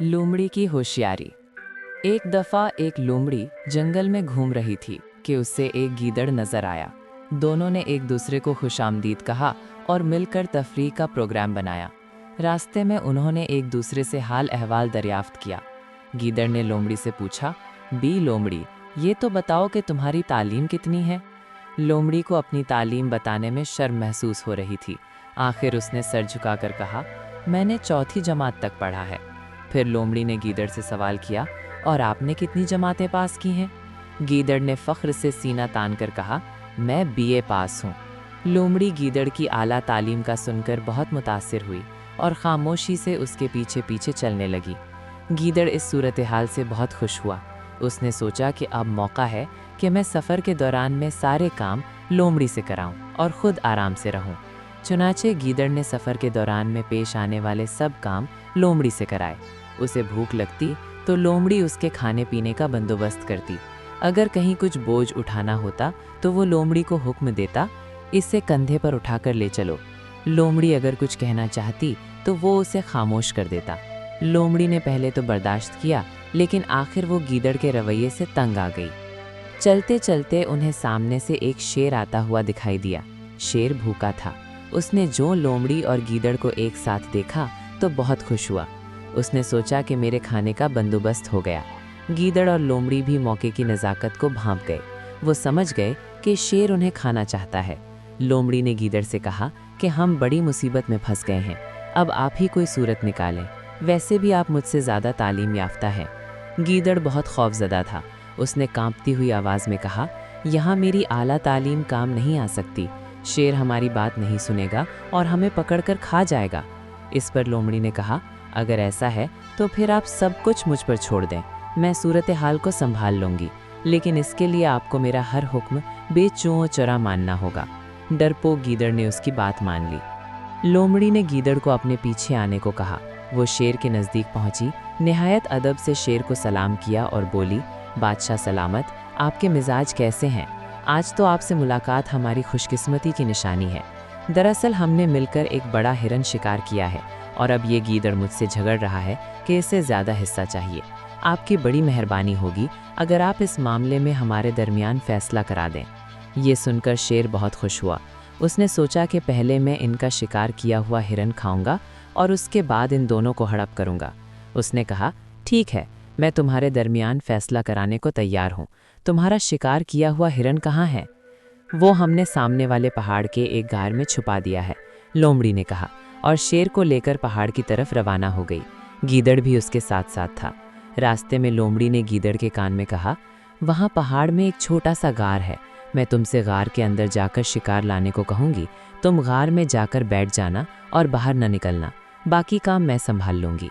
लोमड़ी की होशियारी। एक दफ़ा एक लोमड़ी जंगल में घूम रही थी कि उससे एक गीदड़ नजर आया। दोनों ने एक दूसरे को खुशामदीद कहा और मिलकर तफरीह का प्रोग्राम बनाया। रास्ते में उन्होंने एक दूसरे से हाल अहवाल दरियाफ्त किया। गीदड़ ने लोमड़ी से पूछा, बी लोमड़ी, ये तो बताओ कि तुम्हारी तालीम कितनी है। लोमड़ी को अपनी तालीम बताने में शर्म महसूस हो रही थी। आखिर उसने सर झुकाकर कहा, मैंने चौथी जमात तक पढ़ा है। फिर लोमड़ी ने गीदड़ से सवाल किया, और आपने कितनी जमातें पास की हैं? गीदड़ ने फ़ख्र से सीना तान कर कहा, मैं बीए पास हूँ। लोमड़ी गीदड़ की आला तालीम का सुनकर बहुत मुतासिर हुई और ख़ामोशी से उसके पीछे पीछे चलने लगी। गीदड़ इस सूरत हाल से बहुत खुश हुआ। उसने सोचा कि अब मौका है कि मैं सफ़र के दौरान में सारे काम लोमड़ी से कराऊं और ख़ुद आराम से रहूं। चुनाचे गीदड़ ने सफ़र के दौरान में पेश आने वाले सब काम लोमड़ी से कराए। उसे भूख लगती तो लोमड़ी उसके खाने पीने का बंदोबस्त करती। अगर कहीं कुछ बोझ उठाना होता तो वो लोमड़ी को हुक्म देता, इसे कंधे पर उठाकर ले चलो। लोमड़ी अगर कुछ कहना चाहती तो वो उसे खामोश कर देता। लोमड़ी ने पहले तो बर्दाश्त किया, लेकिन आखिर वो गीदड़ के रवैये से तंग आ गई। चलते चलते उन्हें सामने से एक शेर आता हुआ दिखाई दिया। शेर भूखा था। उसने जो लोमड़ी और गीदड़ को एक साथ देखा तो बहुत खुश हुआ। उसने सोचा कि मेरे खाने का बंदोबस्त हो गया। गीदड़ और लोमड़ी भी मौके की नज़ाकत को भांप गए। वो समझ गए कि शेर उन्हें खाना चाहता है। लोमड़ी ने गीदड़ से कहा कि हम बड़ी मुसीबत में फंस गए हैं, अब आप ही कोई सूरत निकालें। वैसे भी आप मुझसे ज़्यादा तालीम याफ्ता हैं। गीदड़ बहुत खौफज़दा था। उसने कांपती हुई आवाज़ में कहा, यहाँ मेरी आला तालीम काम नहीं आ सकती। शेर हमारी बात नहीं सुनेगा और हमें पकड़कर खा जाएगा। इस पर लोमड़ी ने कहा, अगर ऐसा है तो फिर आप सब कुछ मुझ पर छोड़ दें, मैं सूरत हाल को संभाल लूँगी, लेकिन इसके लिए आपको मेरा हर हुक्म बेचूं चरा मानना होगा। डरपोक गीदड़ ने उसकी बात मान ली। लोमड़ी ने गीदड़ को अपने पीछे आने को कहा। वो शेर के नज़दीक पहुंची, निहायत अदब से शेर को सलाम किया और बोली, बादशाह सलामत, आपके मिजाज कैसे हैं? आज तो आपसे मुलाकात हमारी खुशकिस्मती की निशानी है। दरअसल हमने मिलकर एक बड़ा हिरन शिकार किया है और अब ये गीदड़ मुझसे झगड़ रहा है कि इसे ज़्यादा हिस्सा चाहिए। आपकी बड़ी मेहरबानी होगी अगर आप इस मामले में हमारे दरमियान फ़ैसला करा दें। ये सुनकर शेर बहुत खुश हुआ। उसने सोचा कि पहले मैं इनका शिकार किया हुआ हिरन खाऊंगा और उसके बाद इन दोनों को हड़प करूंगा। उसने कहा, ठीक है, मैं तुम्हारे दरमियान फ़ैसला कराने को तैयार हूँ। तुम्हारा शिकार किया हुआ हिरन कहाँ है? वो हमने सामने वाले पहाड़ के एक गार में छुपा दिया है, लोमड़ी ने कहा, और शेर को लेकर पहाड़ की तरफ रवाना हो गई। गीदड़ भी उसके साथ साथ था। रास्ते में लोमड़ी ने गीदड़ के कान में कहा, वहाँ पहाड़ में एक छोटा सा गार है। मैं तुमसे गार के अंदर जाकर शिकार लाने को कहूँगी। तुम गार में जाकर बैठ जाना और बाहर न निकलना। बाकी काम मैं संभाल लूँगी।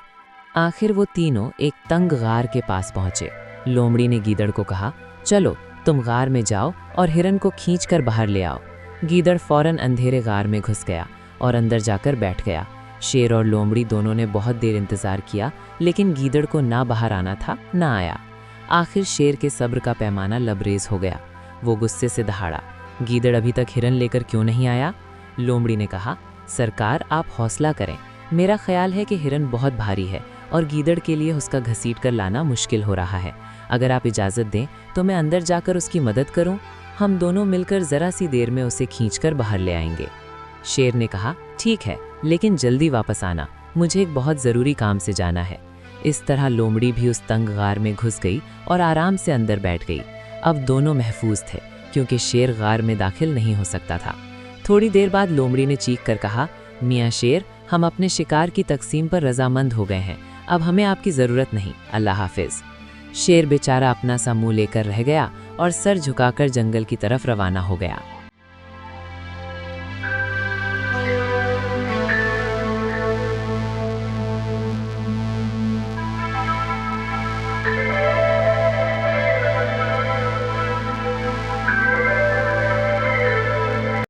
आखिर वो तीनों एक तंग गार के पास पहुँचे। लोमड़ी ने गीदड़ को कहा, चलो तुम गार में जाओ और हिरन को खींचकर बाहर ले आओ। गीदड़ फौरन अंधेरे गार में घुस गया और अंदर जाकर बैठ गया। शेर और लोमड़ी दोनों ने बहुत देर इंतज़ार किया, लेकिन गीदड़ को ना बाहर आना था ना आया। आखिर शेर के सब्र का पैमाना लबरेज हो गया। वो गुस्से से दहाड़ा, गीदड़ अभी तक हिरन लेकर क्यों नहीं आया? लोमड़ी ने कहा, सरकार आप हौसला करें। मेरा ख्याल है कि हिरन बहुत भारी है और गीदड़ के लिए उसका घसीट कर लाना मुश्किल हो रहा है। अगर आप इजाज़त दें तो मैं अंदर जाकर उसकी मदद करूं। हम दोनों मिलकर ज़रा सी देर में उसे खींचकर बाहर ले आएंगे। शेर ने कहा, ठीक है, लेकिन जल्दी वापस आना, मुझे एक बहुत ज़रूरी काम से जाना है। इस तरह लोमड़ी भी उस तंग गार में घुस गई और आराम से अंदर बैठ गई। अब दोनों महफूज थे, क्योंकि शेर गार में दाखिल नहीं हो सकता था। थोड़ी देर बाद लोमड़ी ने चीख कर कहा, मियाँ शेर, हम अपने शिकार की तकसीम पर रजामंद हो गए हैं। अब हमें आपकी ज़रूरत नहीं। अल्लाह हाफिज़। शेर बेचारा अपना सा मुँह लेकर रह गया और सर झुकाकर जंगल की तरफ रवाना हो गया।